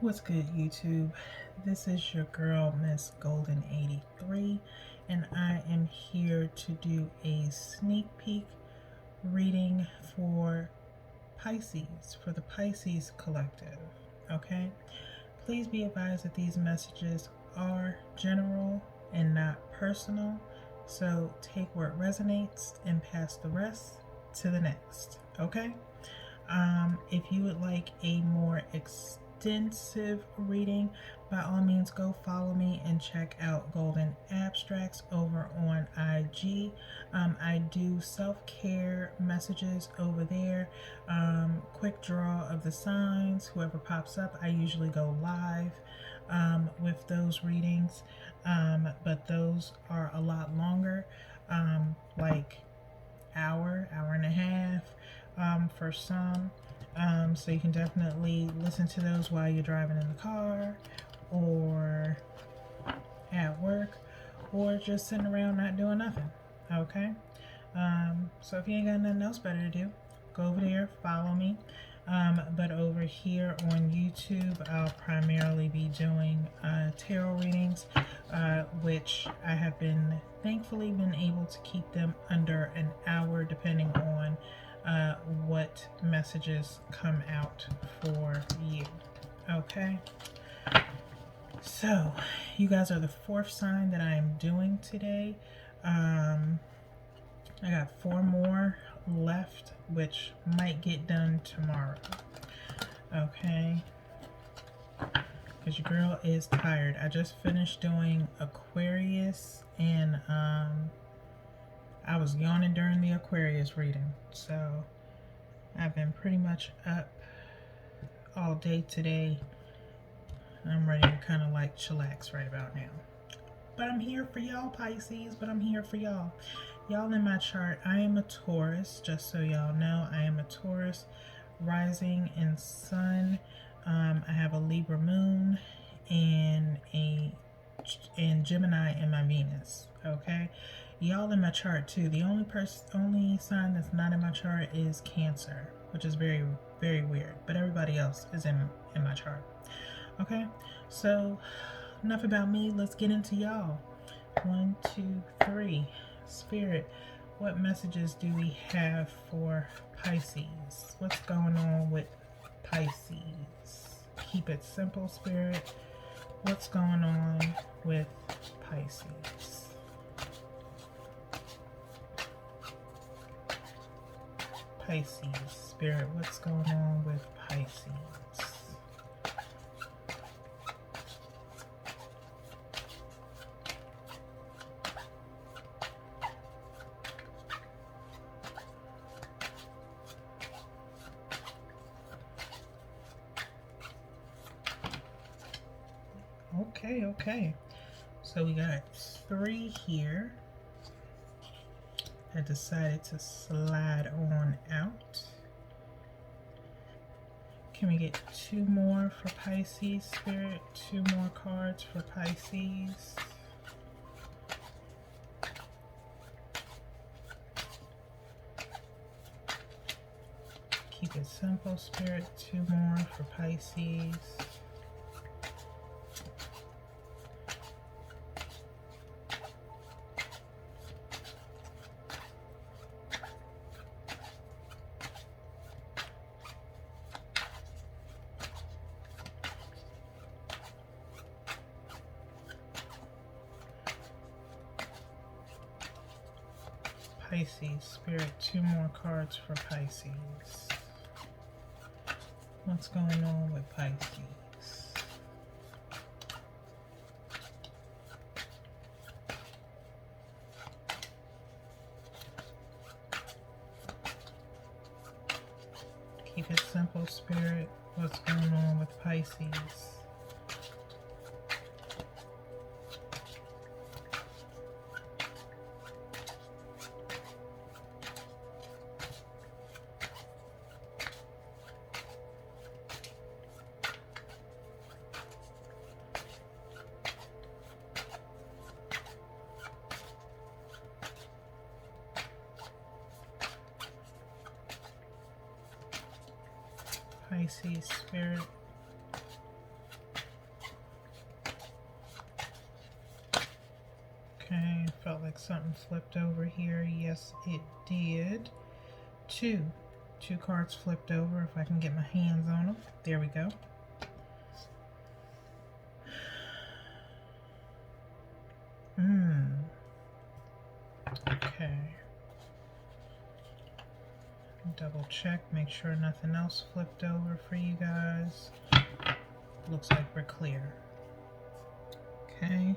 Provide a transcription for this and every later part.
What's good, YouTube? This is your girl, Miss Golden 83, and I am here to do a sneak peek reading for Pisces, for the Pisces Collective. Okay? Please be advised that these messages are general and not personal, so take where it resonates and pass the rest to the next. Okay? If you would like a more extensive reading, by all means go follow me and check out Golden Abstracts over on IG. I do self-care messages over there, quick draw of the signs, whoever pops up. I usually go live with those readings, but those are a lot longer, like hour and a half for some. So you can definitely listen to those while you're driving in the car or at work or just sitting around not doing nothing. Okay? So if you ain't got nothing else better to do, go over there, follow me. But over here on YouTube, I'll primarily be doing tarot readings, which I have thankfully been able to keep them under an hour depending on what messages come out for you. Okay? So, you guys are the fourth sign that I am doing today. I got 4 more left, which might get done tomorrow. Okay? Because your girl is tired. I just finished doing Aquarius, and I was yawning during the Aquarius reading. So, I've been pretty much up all day today. I'm ready to kind of like chillax right about now. But I'm here for y'all, Pisces. But I'm here for y'all. Y'all, in my chart, I am a Taurus. Just so y'all know, I am a Taurus rising and sun. I have a Libra moon and Gemini in my Venus. Okay, y'all in my chart too. The only sign that's not in my chart is Cancer, which is very, very weird. But everybody else is in my chart. Okay, so enough about me. Let's get into y'all. 1, 2, 3. Spirit, what messages do we have for Pisces? What's going on with Pisces? Keep it simple, Spirit. What's going on with Pisces? Pisces, Spirit, what's going on with Pisces? Okay. So we got 3 here. I decided to slide on out. Can we get 2 more for Pisces, Spirit? 2 more cards for Pisces. Keep it simple, Spirit. 2 more for Pisces. Pisces, Spirit, 2 more cards for Pisces. What's going on with Pisces? Keep it simple, Spirit. What's going on with Pisces? Pisces, Spirit, Felt like something flipped over here. Yes, it did. Two cards flipped over. If I can get my hands on them. There we go. Okay. Double check, make sure nothing else flipped over for you guys. Looks like we're clear. Okay.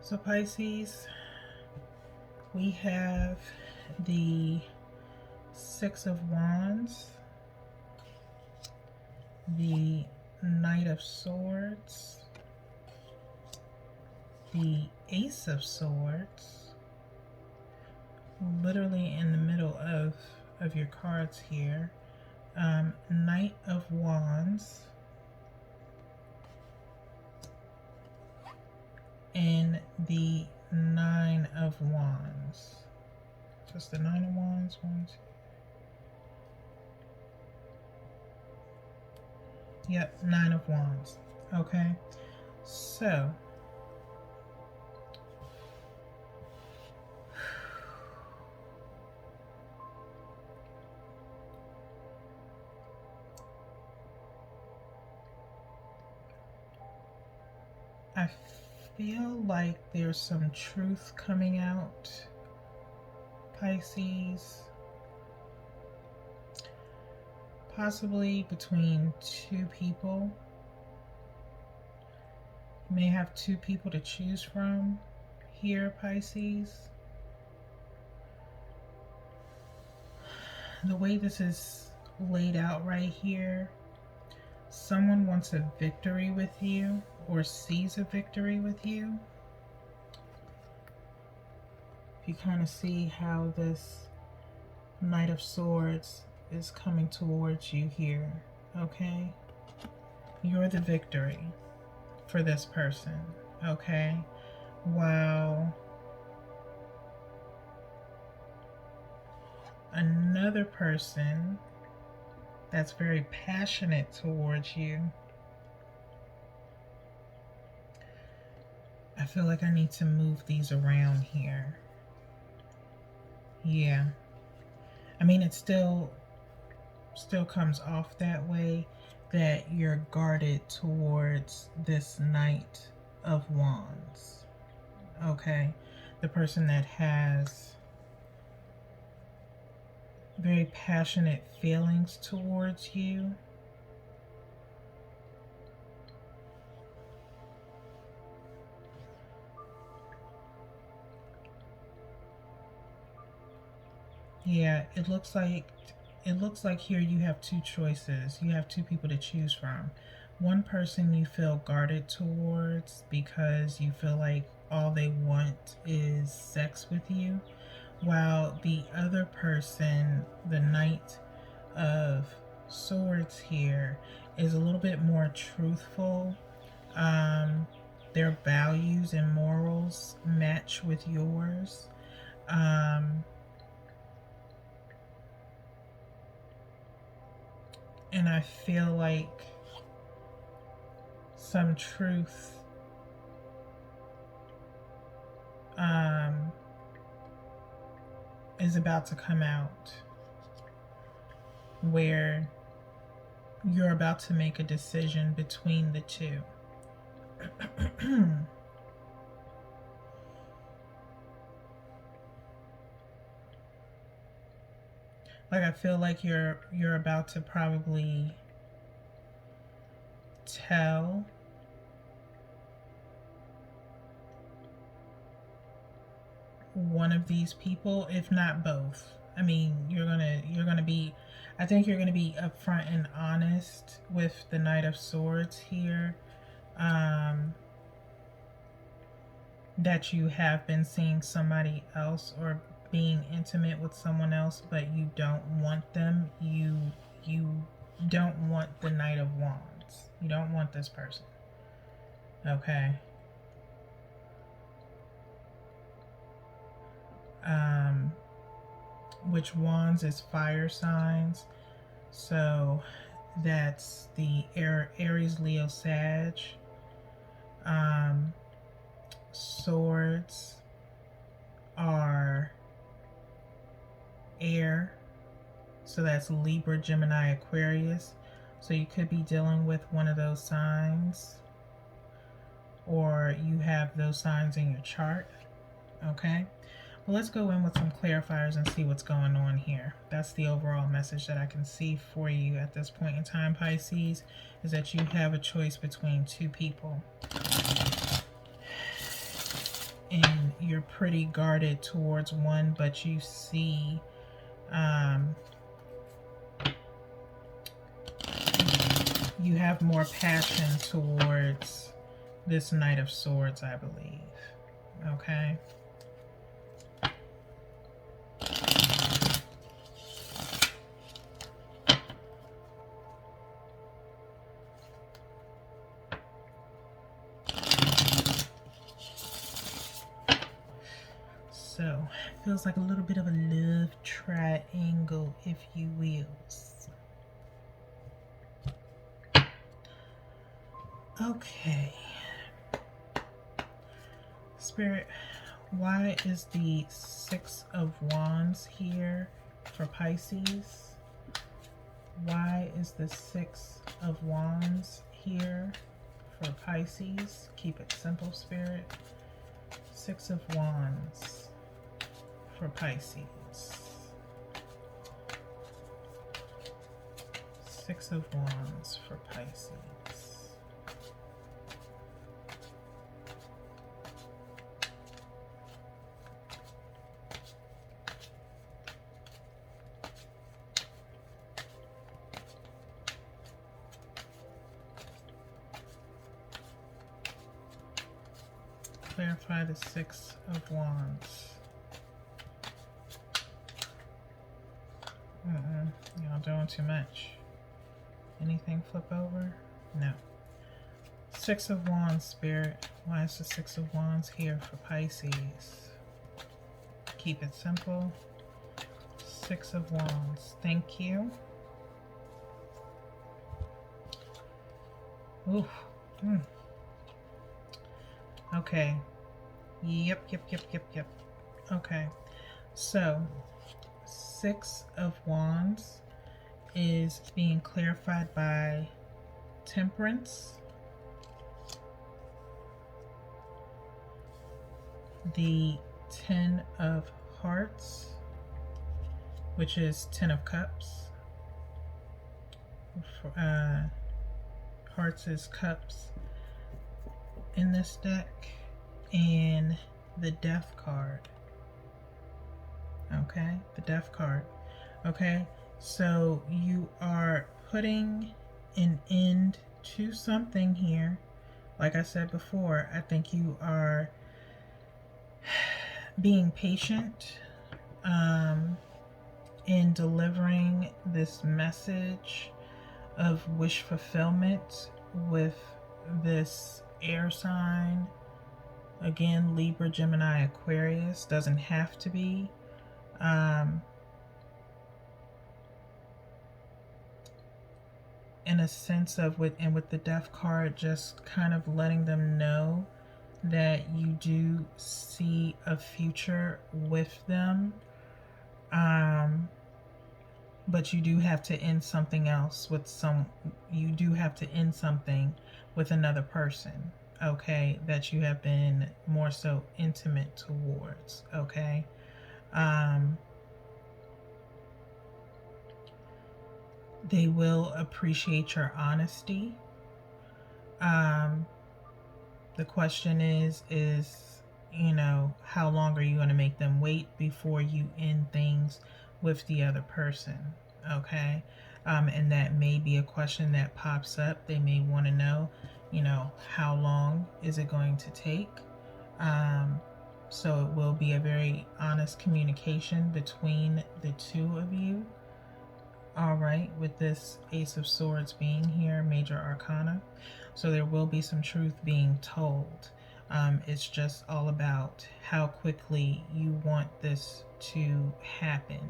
So Pisces, we have the Six of Wands, the Knight of Swords, the Ace of Swords, literally in the middle of your cards here, Knight of Wands, and the Nine of Wands. Just the Nine of Wands, one, two. Yep, Nine of Wands. Okay, so I feel like there's some truth coming out, Pisces. Possibly between two people. You may have two people to choose from here, Pisces. The way this is laid out right here, someone wants a victory with you or sees a victory with you. You kind of see how this Knight of Swords is coming towards you here, okay? You're the victory for this person, okay? While another person that's very passionate towards you, I feel like I need to move these around here. Yeah. I mean, it still comes off that way, that you're guarded towards this Knight of Wands. Okay? The person that has very passionate feelings towards you. Yeah, it looks like here you have two choices. You have two people to choose from. One person you feel guarded towards because you feel like all they want is sex with you, while the other person, the Knight of Swords here, is a little bit more truthful. Their values and morals match with yours. And I feel like some truth is about to come out, where you're about to make a decision between the two. Like, I feel like you're about to probably tell one of these people, if not both. I mean, you're gonna be, I think you're gonna be upfront and honest with the Knight of Swords here, that you have been seeing somebody else or being intimate with someone else, but you don't want them. You don't want the Knight of Wands. You don't want this person. Okay. Which Wands is fire signs, so that's the Aries, Leo, Sag. swords are air. So that's Libra, Gemini, Aquarius. So you could be dealing with one of those signs, or you have those signs in your chart. Okay. Well, let's go in with some clarifiers and see what's going on here. That's the overall message that I can see for you at this point in time, Pisces, is that you have a choice between two people. And you're pretty guarded towards one, but you see you have more passion towards this Knight of Swords, I believe. Okay. So, feels like a little bit of a love triangle, if you will. Okay. Spirit, why is the Six of Wands here for Pisces? Why is the Six of Wands here for Pisces? Keep it simple, Spirit. Six of Wands for Pisces. Six of Wands for Pisces. Clarify the Six of Wands. Y'all doing too much. Anything flip over? No. Six of Wands, Spirit. Why is the Six of Wands here for Pisces? Keep it simple. Six of Wands. Thank you. Oof. Okay. Yep. Okay. So, Six of Wands is being clarified by Temperance, the Ten of Hearts, which is Ten of Cups. Hearts is cups in this deck, and the Death card. Okay, the Death card. Okay, so you are putting an end to something here. Like I said before, I think you are being patient in delivering this message of wish fulfillment with this air sign. Again, Libra, Gemini, Aquarius. Doesn't have to be. In a sense of, with the Death card, just kind of letting them know that you do see a future with them. But you do have to end something else with you do have to end something with another person, okay, that you have been more so intimate towards, okay? They will appreciate your honesty. The question is, you know, how long are you going to make them wait before you end things with the other person, okay? And that may be a question that pops up. They may want to know, you know, how long is it going to take? So it will be a very honest communication between the two of you. All right, with this Ace of Swords being here, Major Arcana. So there will be some truth being told. It's just all about how quickly you want this to happen.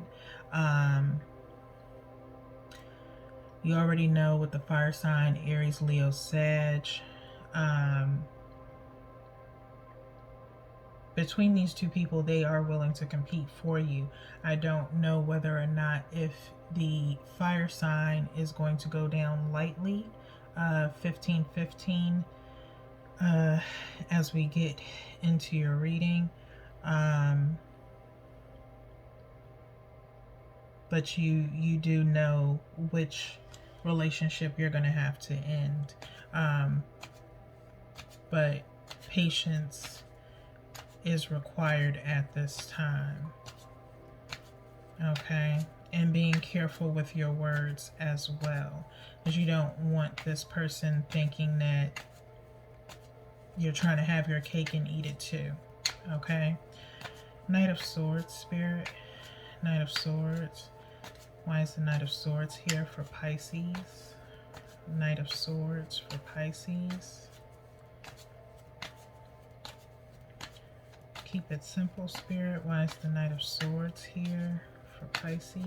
You already know with the fire sign, Aries, Leo, Sag. between these two people, they are willing to compete for you. I don't know whether or not if the fire sign is going to go down lightly, 15-15, as we get into your reading. But you do know which relationship you're going to have to end. But patience is required at this time. Okay? And being careful with your words as well, because you don't want this person thinking that you're trying to have your cake and eat it too. Okay? Knight of Swords, Spirit. Knight of Swords. Why is the Knight of Swords here for Pisces? Knight of Swords for Pisces. Keep it simple, Spirit. Why is the Knight of Swords here for Pisces?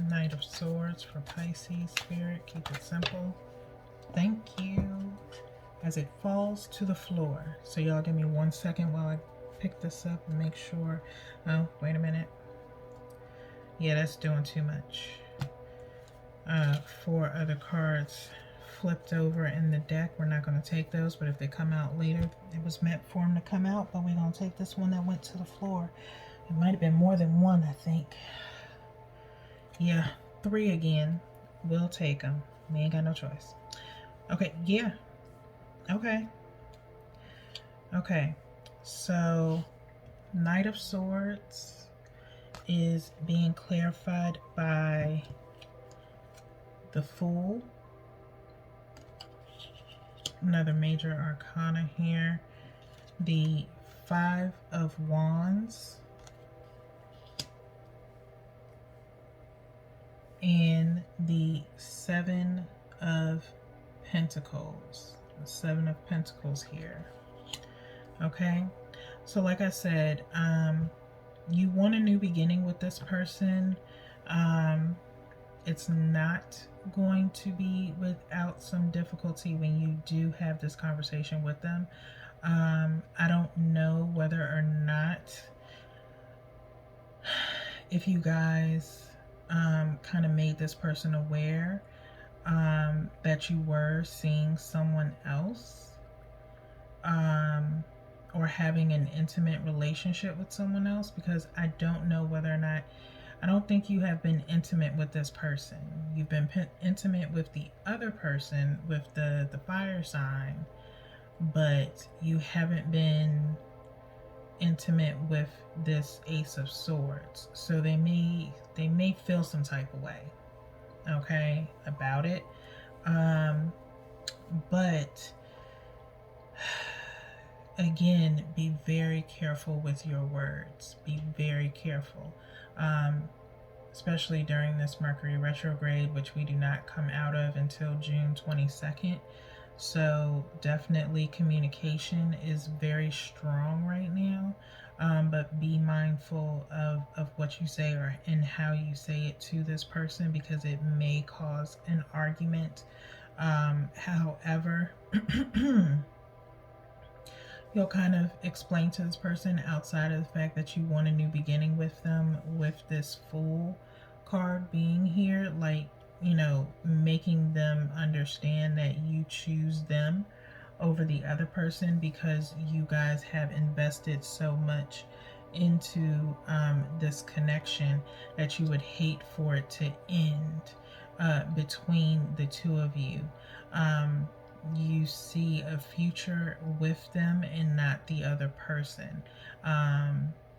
Knight of Swords for Pisces, Spirit. Keep it simple. Thank you. As it falls to the floor. So y'all give me 1 second while I pick this up and make sure. Oh, wait a minute. Yeah, that's doing too much. 4 other cards flipped over in the deck. We're not going to take those, but if they come out later, it was meant for them to come out, but we're going to take this one that went to the floor. It might have been more than one, I think. Yeah, 3 again. We'll take them. We ain't got no choice. Okay, yeah. Okay. Okay. So, Knight of Swords is being clarified by the Fool. Another major arcana here. The 5 of Wands. And the 7 of Pentacles. The 7 of Pentacles here. Okay, so like I said, you want a new beginning with this person. It's not going to be without some difficulty when you do have this conversation with them. I don't know whether or not if you guys kind of made this person aware that you were seeing someone else, or having an intimate relationship with someone else, because I don't know whether or not, I don't think you have been intimate with this person. You've been intimate with the other person, with the fire sign, but you haven't been intimate with this Ace of Swords. So they may feel some type of way, okay, about it. But again, be very careful with your words. Be very careful, especially during this Mercury retrograde, which we do not come out of until June 22nd. So definitely communication is very strong right now, but be mindful of what you say and how you say it to this person, because it may cause an argument. However, you'll kind of explain to this person, outside of the fact that you want a new beginning with them, with this Fool card being here, like, you know, making them understand that you choose them over the other person because you guys have invested so much into this connection that you would hate for it to end between the two of you. You see a future with them and not the other person.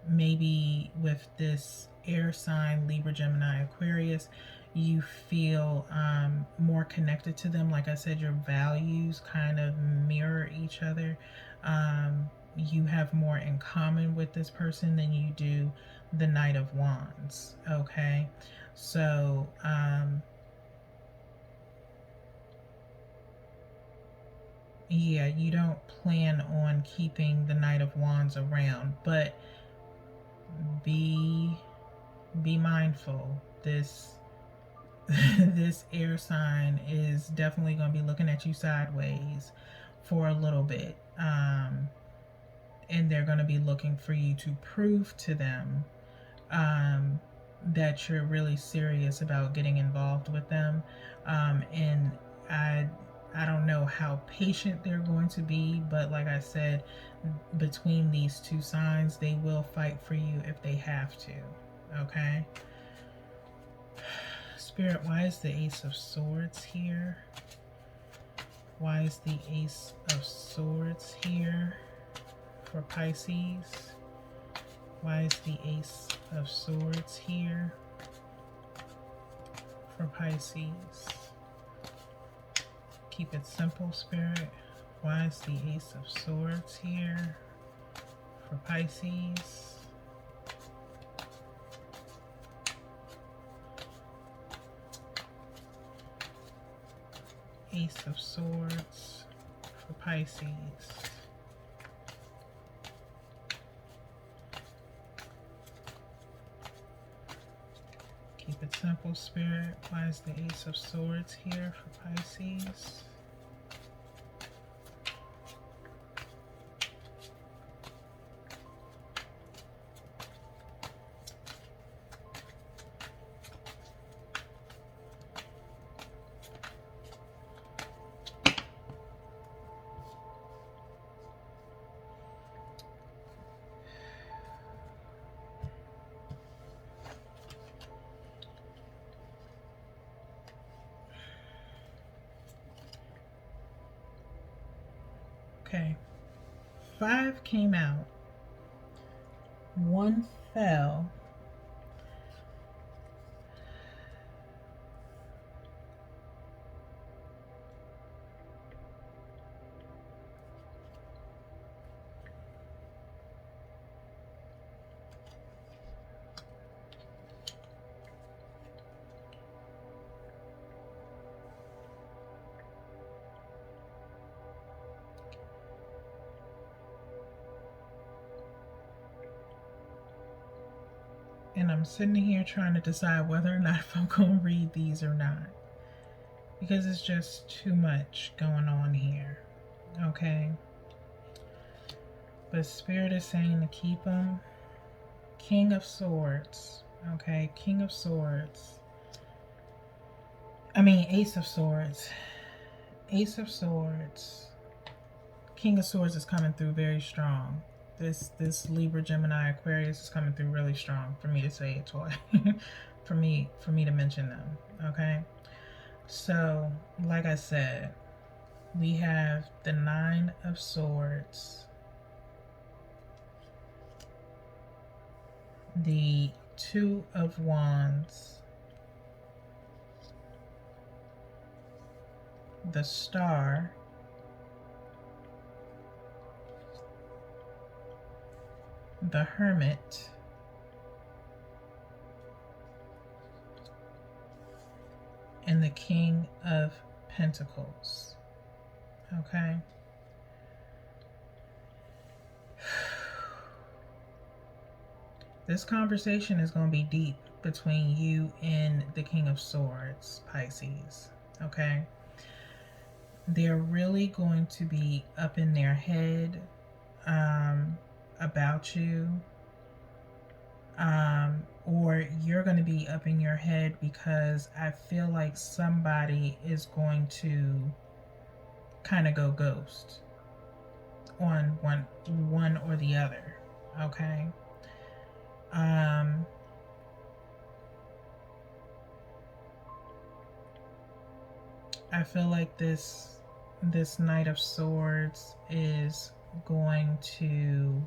Maybe with this air sign, Libra, Gemini, Aquarius, you feel more connected to them. Like I said, your values kind of mirror each other. You have more in common with this person than you do the Knight of Wands. Okay, so yeah, you don't plan on keeping the Knight of Wands around, but be mindful. This this air sign is definitely going to be looking at you sideways for a little bit. And they're going to be looking for you to prove to them that you're really serious about getting involved with them. And I don't know how patient they're going to be, but like I said, between these two signs, they will fight for you if they have to. Okay? Spirit, why is the Ace of Swords here? Why is the Ace of Swords here for Pisces? Why is the Ace of Swords here for Pisces? Keep it simple, Spirit. Why is the Ace of Swords here for Pisces? Ace of Swords for Pisces. Keep it simple, Spirit. Why is the Ace of Swords here for Pisces? Okay. 5 came out. 1 fell. And I'm sitting here trying to decide whether or not if I'm going to read these or not, because it's just too much going on here. Okay. But Spirit is saying to keep them. King of Swords. Okay. King of Swords. I mean, Ace of Swords. Ace of Swords. King of Swords is coming through very strong. This Libra, Gemini, Aquarius is coming through really strong for me to say it twice. for me to mention them. Okay. So, like I said, we have the 9 of Swords, the 2 of Wands, the Star, the Hermit, and the King of Pentacles. Okay. This conversation is going to be deep between you and the King of Swords, Pisces. Okay. They're really going to be up in their head about you. Or you're going to be up in your head because I feel like somebody is going to kind of go ghost on one or the other. Okay. I feel like this Knight of Swords is going to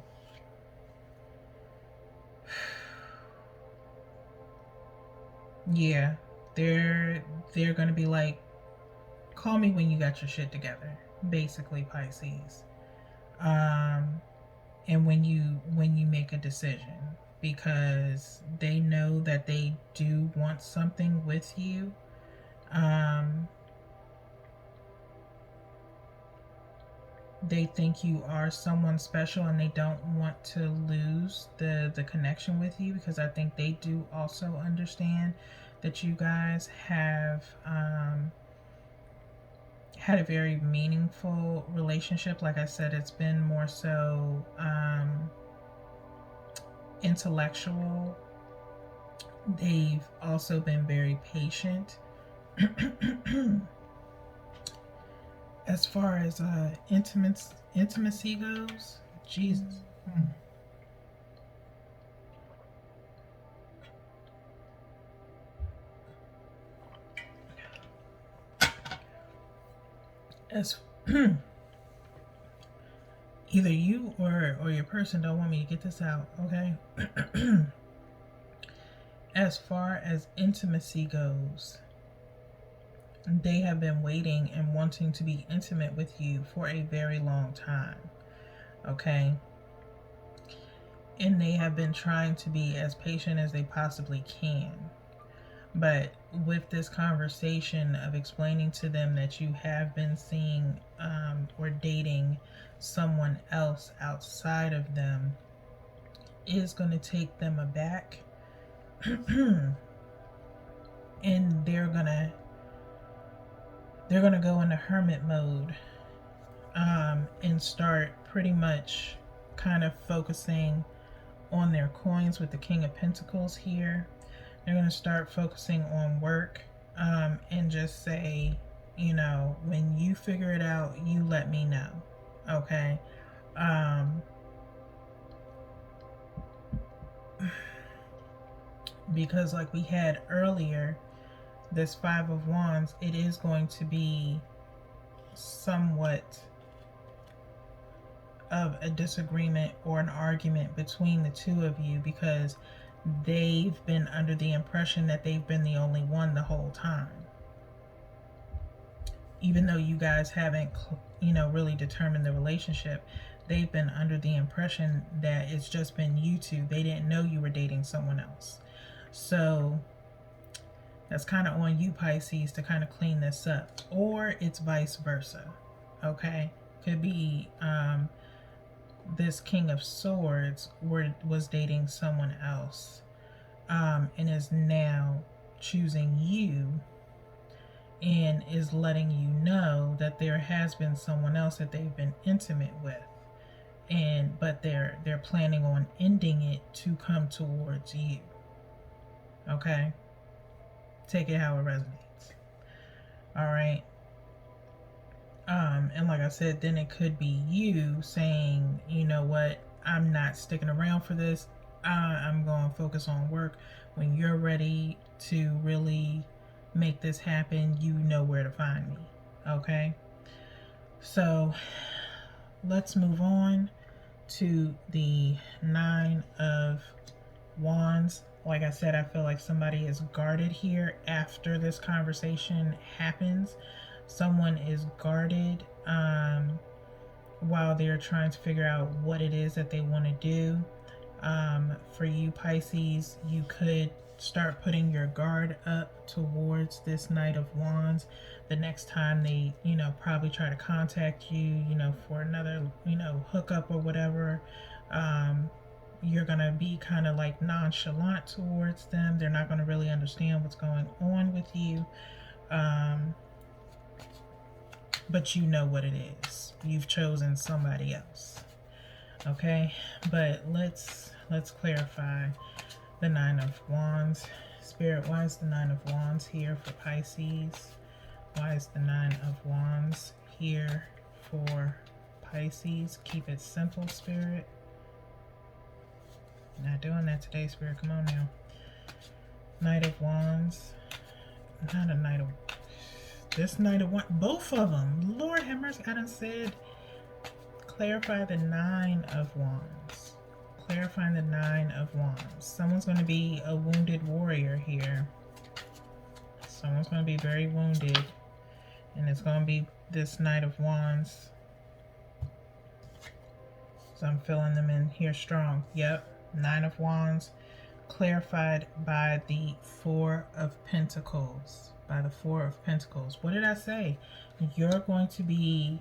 yeah, they're going to be like, call me when you got your shit together, basically, Pisces. And when you make a decision, because they know that they do want something with you. they think you are someone special and they don't want to lose the connection with you, because I think they do also understand that you guys have had a very meaningful relationship. Like I said, it's been more so intellectual. They've also been very patient. As far as intimacy goes, Jesus. As either you or your person don't want me to get this out, okay? As far as intimacy goes, they have been waiting and wanting to be intimate with you for a very long time, okay? And they have been trying to be as patient as they possibly can. But with this conversation of explaining to them that you have been seeing or dating someone else outside of them is going to take them aback. And they're gonna go into hermit mode and start pretty much kind of focusing on their coins with the King of Pentacles here. They're going to start focusing on work and just say, you know, when you figure it out, you let me know, okay? Because like we had earlier, this Five of Wands, it is going to be somewhat of a disagreement or an argument between the two of you, because they've been under the impression that they've been the only one the whole time. Even though you guys haven't, you know, really determined the relationship, they've been under the impression that it's just been you two. They didn't know you were dating someone else. So that's kind of on you, Pisces, to kind of clean this up. Or it's vice versa, okay? Could be this King of Swords was dating someone else and is now choosing you and is letting you know that there has been someone else that they've been intimate with, but they're planning on ending it to come towards you. Okay? Take it how it resonates. All right? And like I said, then it could be you saying, you know what, I'm not sticking around for this. I'm going to focus on work. When you're ready to really make this happen, you know where to find me. Okay? So let's move on to the Nine of Wands. Like I said, I feel like somebody is guarded here after this conversation happens. Someone is guarded while they're trying to figure out what it is that they want to do. For you, Pisces, you could start putting your guard up towards this Knight of Wands. The next time they, you know, probably try to contact you, you know, for another, you know, hookup or whatever, you're going to be kind of like nonchalant towards them. They're not going to really understand what's going on with you. But you know what it is. You've chosen somebody else. Okay? But let's clarify the Nine of Wands. Spirit, why is the Nine of Wands here for Pisces? Why is the Nine of Wands here for Pisces? Keep it simple, Spirit. Not doing that today, Spirit. Come on now. Knight of Wands. Not a Knight of... This Knight of Wands. Both of them. Lord have mercy. I done said... Clarify the Nine of Wands. Clarifying the Nine of Wands. Someone's going to be a wounded warrior here. Someone's going to be very wounded. And it's going to be this Knight of Wands. So I'm feeling them in here strong. Yep. Nine of Wands. Clarified by the Four of Pentacles. By the Four of Pentacles. What did I say? You're going to be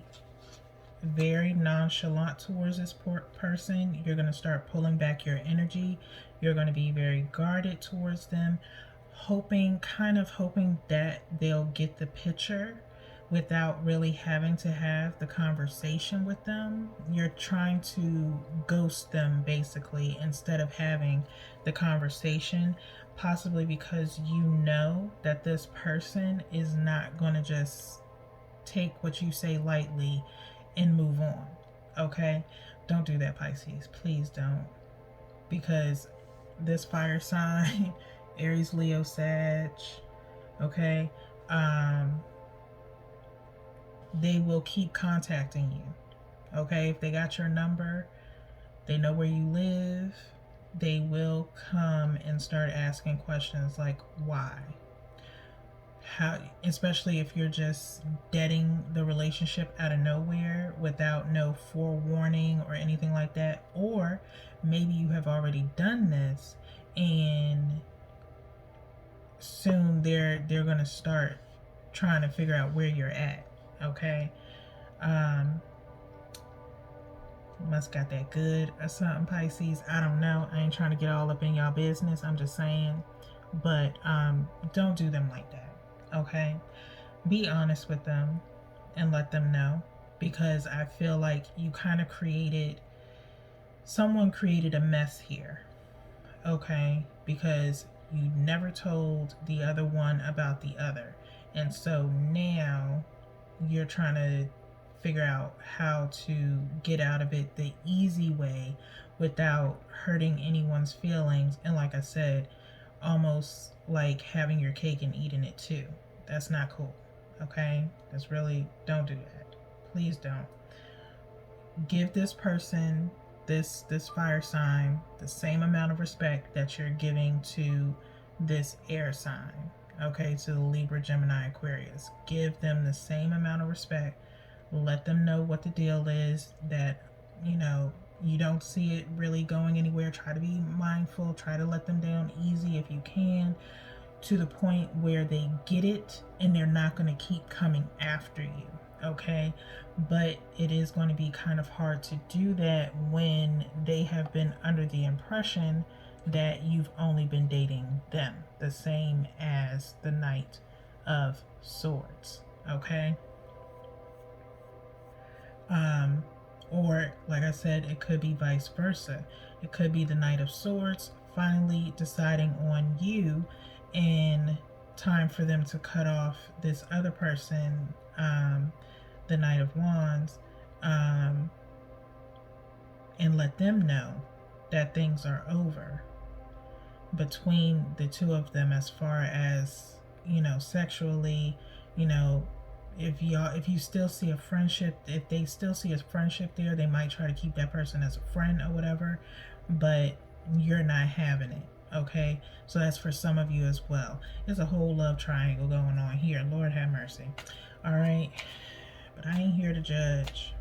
very nonchalant towards this person. You're going to start pulling back your energy. You're going to be very guarded towards them, kind of hoping that they'll get the picture without really having to have the conversation with them. You're trying to ghost them basically instead of having the conversation, possibly because you know that this person is not going to just take what you say lightly and move on. Okay? Don't do that, Pisces. Please don't. Because this fire sign, Aries, Leo, Sag, okay? They will keep contacting you. Okay? If they got your number, they know where you live, they will come and start asking questions like why? How, especially if you're just deading the relationship out of nowhere without no forewarning or anything like that, or maybe you have already done this and soon they're going to start trying to figure out where you're at. Okay, must got that good or something, Pisces. I don't know, I ain't trying to get all up in y'all business, I'm just saying. But don't do them like that. Okay, be honest with them and let them know, because I feel like you kind of someone created a mess here. Okay, because you never told the other one about the other, and so now you're trying to figure out how to get out of it the easy way without hurting anyone's feelings, and like I said, almost like having your cake and eating it too. That's not cool. Okay? That's really, don't do that. Please don't. Give this person, this fire sign, the same amount of respect that you're giving to this air sign. Okay, to the Libra, Gemini, Aquarius. Give them the same amount of respect. Let them know what the deal is, that, you don't see it really going anywhere. Try to be mindful. Try to let them down easy if you can, to the point where they get it and they're not going to keep coming after you. Okay? But it is going to be kind of hard to do that when they have been under the impression that you've only been dating them, the same as the Knight of Swords. Okay? Or, like I said, it could be vice versa. It could be the Knight of Swords finally deciding on you, and time for them to cut off this other person, the Knight of Wands, and let them know that things are over between the two of them, as far as, sexually. If you still see a friendship, if they still see a friendship there, they might try to keep that person as a friend or whatever, but you're not having it. Okay, so that's for some of you as well. There's a whole love triangle going on here. Lord have mercy. All right, but I ain't here to judge.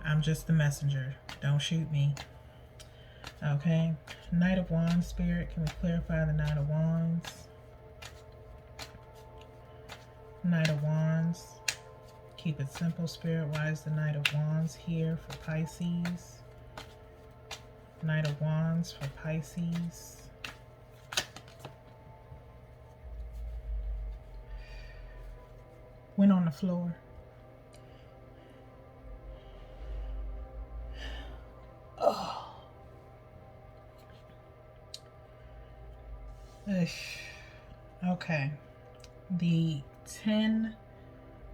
I'm just the messenger. Don't shoot me. Okay, Knight of Wands, Spirit, can we clarify the Knight of Wands? Knight of Wands. Keep it simple, Spirit. Why is the Knight of Wands here for Pisces? Knight of Wands for Pisces. Went on the floor. Oh. Okay. The 10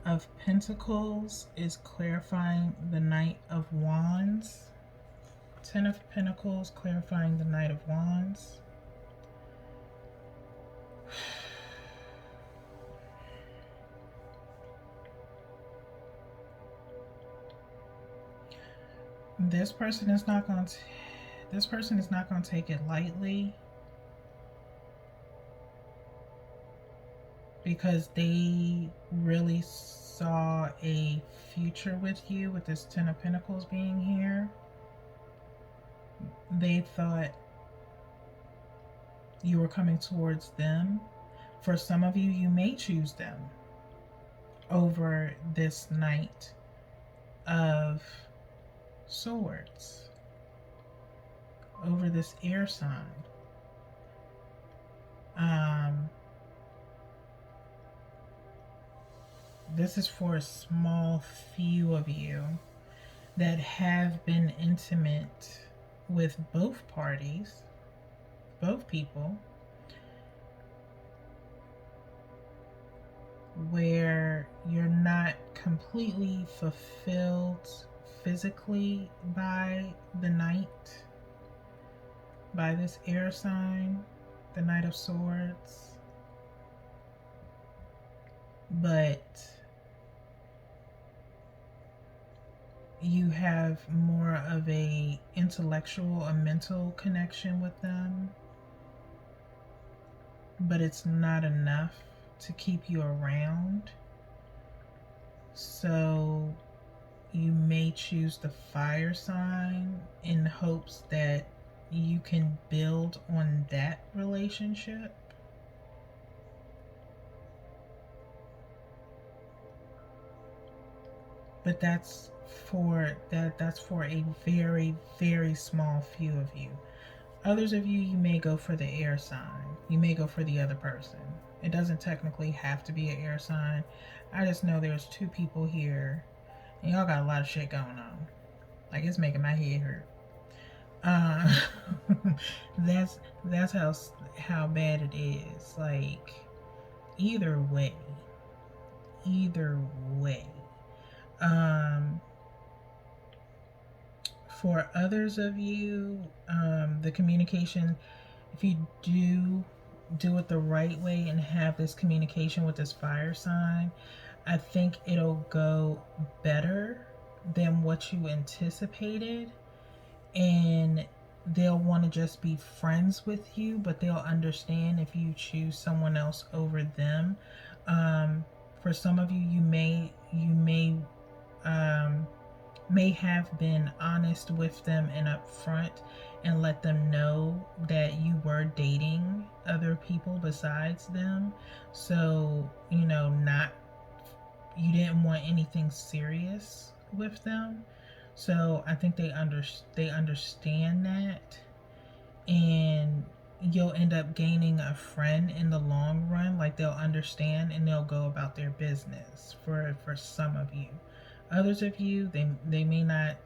of Pentacles is clarifying the Knight of Wands. 10 of Pentacles clarifying the Knight of Wands. This person is not going to take it lightly, because they really saw a future with you, with this 10 of Pentacles being here. They thought you were coming towards them. For some of you, you may choose them over this Knight of Swords over this air sign. This is for a small few of you that have been intimate with both parties, both people, where you're not completely fulfilled physically by the Knight, by this air sign, the Knight of Swords, but you have more of a intellectual, a mental connection with them, but it's not enough to keep you around. So you may choose the fire sign in hopes that you can build on that relationship. But that's for a very, very small few of you. Others of you, you may go for the air sign. You may go for the other person. It doesn't technically have to be an air sign. I just know there's two people here, and y'all got a lot of shit going on. Like, it's making my head hurt. That's how bad it is. Like, either way. For others of you, the communication, if you do it the right way and have this communication with this fire sign, I think it'll go better than what you anticipated, and they'll want to just be friends with you, but they'll understand if you choose someone else over them. For some of you, you may have been honest with them and upfront and let them know that you were dating other people besides them. So, you didn't want anything serious with them. So I think they understand that, and you'll end up gaining a friend in the long run. Like, they'll understand and they'll go about their business for some of you. Others of you, they may not,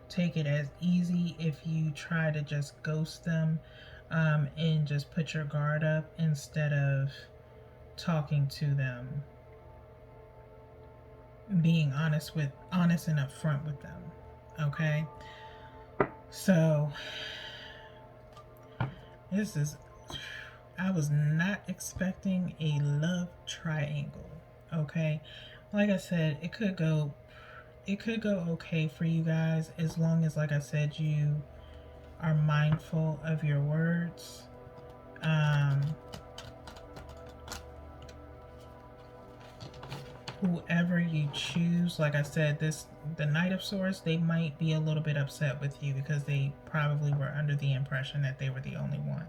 take it as easy if you try to just ghost them and just put your guard up instead of talking to them, being honest and upfront with them. Okay? So I was not expecting a love triangle. Okay? Like I said, it could go okay for you guys, as long as, like I said, you are mindful of your words. Whoever you choose, like I said, the Knight of Swords, they might be a little bit upset with you because they probably were under the impression that they were the only one.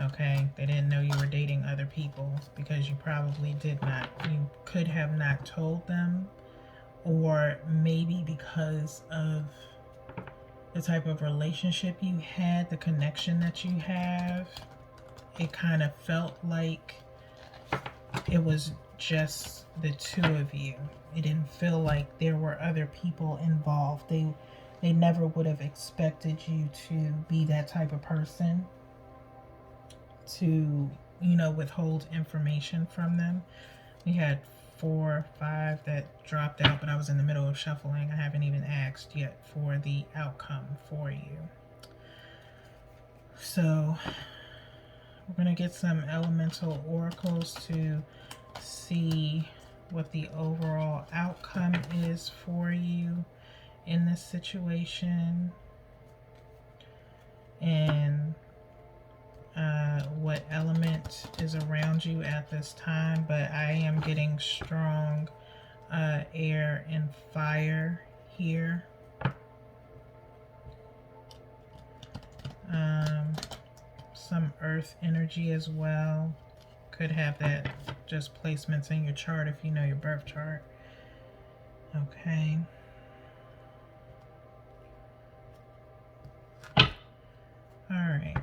Okay, they didn't know you were dating other people because you probably did not. You could have not told them, or maybe because of the type of relationship you had, the connection that you have, it kind of felt like it was just the two of you. It didn't feel like there were other people involved. They never would have expected you to be that type of person, to withhold information from them. We had 4, 5 that dropped out, but I was in the middle of shuffling. I haven't even asked yet for the outcome for you. So we're going to get some elemental oracles to see what the overall outcome is for you in this situation, and what element is around you at this time. But I am getting strong air and fire here. Some earth energy as well. Could have that just placements in your chart if you know your birth chart. Okay. All right.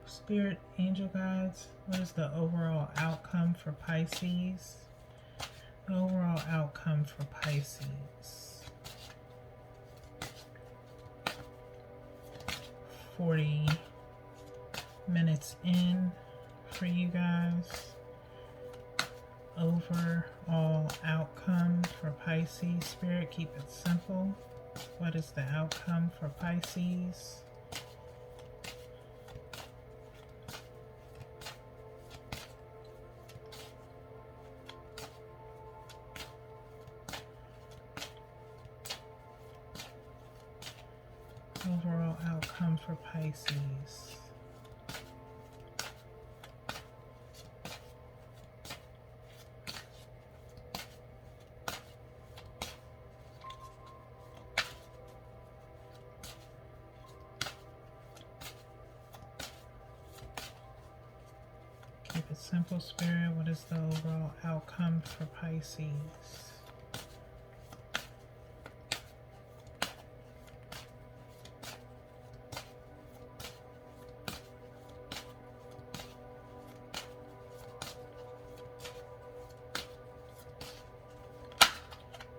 Spirit, angel guides, what is the overall outcome for Pisces? The overall outcome for Pisces. 40 minutes in for you guys. Overall outcome for Pisces. Spirit, keep it simple. What is the outcome for Pisces? Overall outcome for Pisces. Keep it simple, Spirit. What is the overall outcome for Pisces?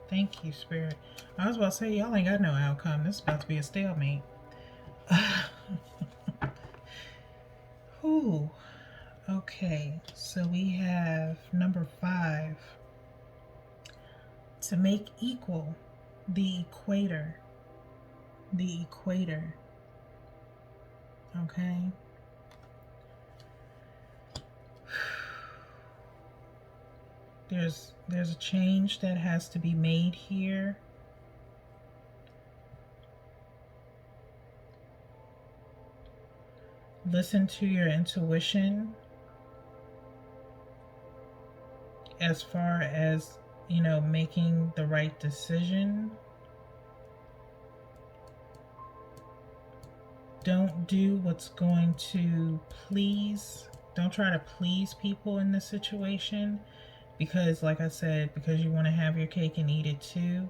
Thank you, Spirit. I was about to say, y'all ain't got no outcome. This is about to be a stalemate. Ooh. Okay, so we have number 5. To make equal, the equator. The equator. Okay. There's a change that has to be made here. Listen to your intuition as far as, you know, making the right decision. Don't do what's going to please. Don't try to please people in this situation. Because, like I said, because you want to have your cake and eat it too.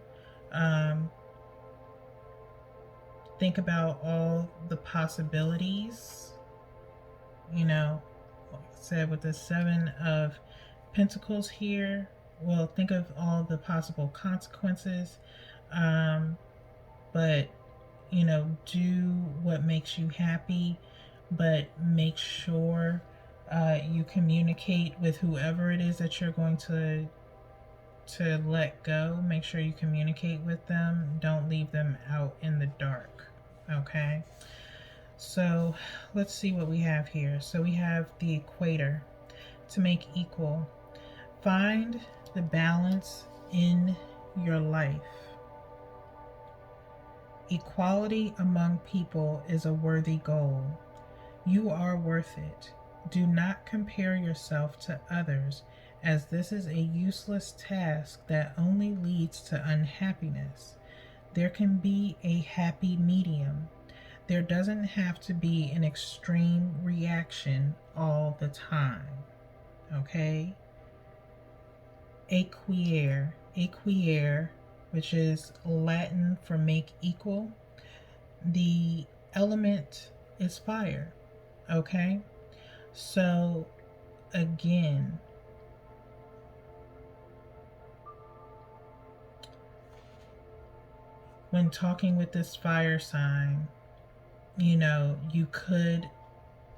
Think about all the possibilities. You know, like I said, with the 7 of Pentacles here, well, think of all the possible consequences. But, you know, do what makes you happy, but make sure you communicate with whoever it is that you're going to let go. Make sure you communicate with them. Don't leave them out in the dark. Okay, so let's see what we have here. So we have the equator. To make equal, find the balance in your life. Equality among people is a worthy goal. You are worth it. Do not compare yourself to others, as this is a useless task that only leads to unhappiness. There can be a happy medium. There doesn't have to be an extreme reaction all the time. Okay? Equere, which is Latin for make equal. The element is fire. Okay? So, again, when talking with this fire sign, you know, you could,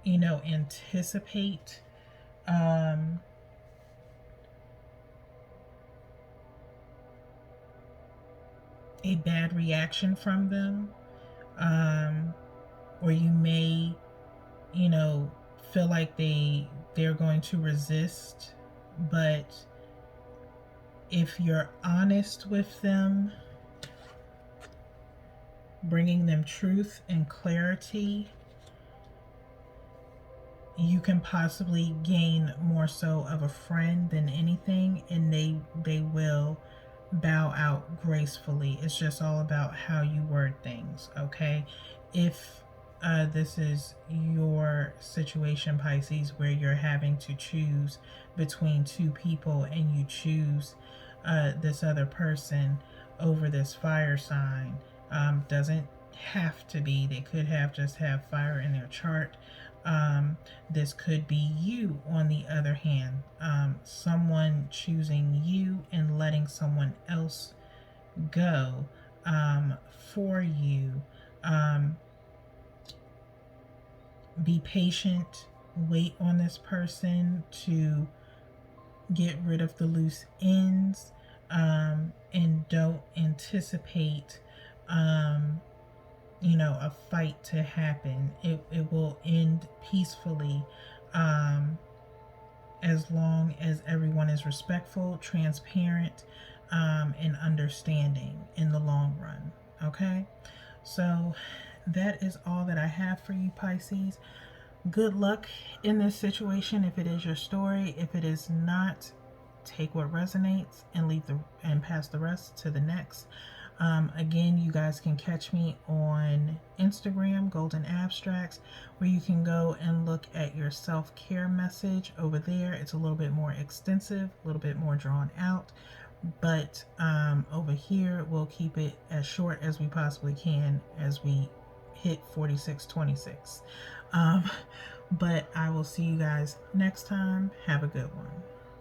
you know, anticipate a bad reaction from them, or you may, you know, feel like they're going to resist. But if you're honest with them, bringing them truth and clarity, you can possibly gain more so of a friend than anything, and they will bow out gracefully. It's just all about how you word things. Okay, if this is your situation, Pisces, where you're having to choose between two people, and you choose this other person over this fire sign. Doesn't have to be. They could have just have fire in their chart. This could be you, on the other hand. Someone choosing you and letting someone else go for you. Be patient. Wait on this person to get rid of the loose ends, and don't anticipate a fight to happen. It will end peacefully, as long as everyone is respectful, transparent, and understanding in the long run. Okay, so that is all that I have for you, Pisces. Good luck in this situation if it is your story. If it is not, take what resonates and pass the rest to the next. Again, you guys can catch me on Instagram, Golden Abstracts, where you can go and look at your self-care message over there. It's a little bit more extensive, a little bit more drawn out, but over here we'll keep it as short as we possibly can as we hit 4626. But I will see you guys next time. Have a good one.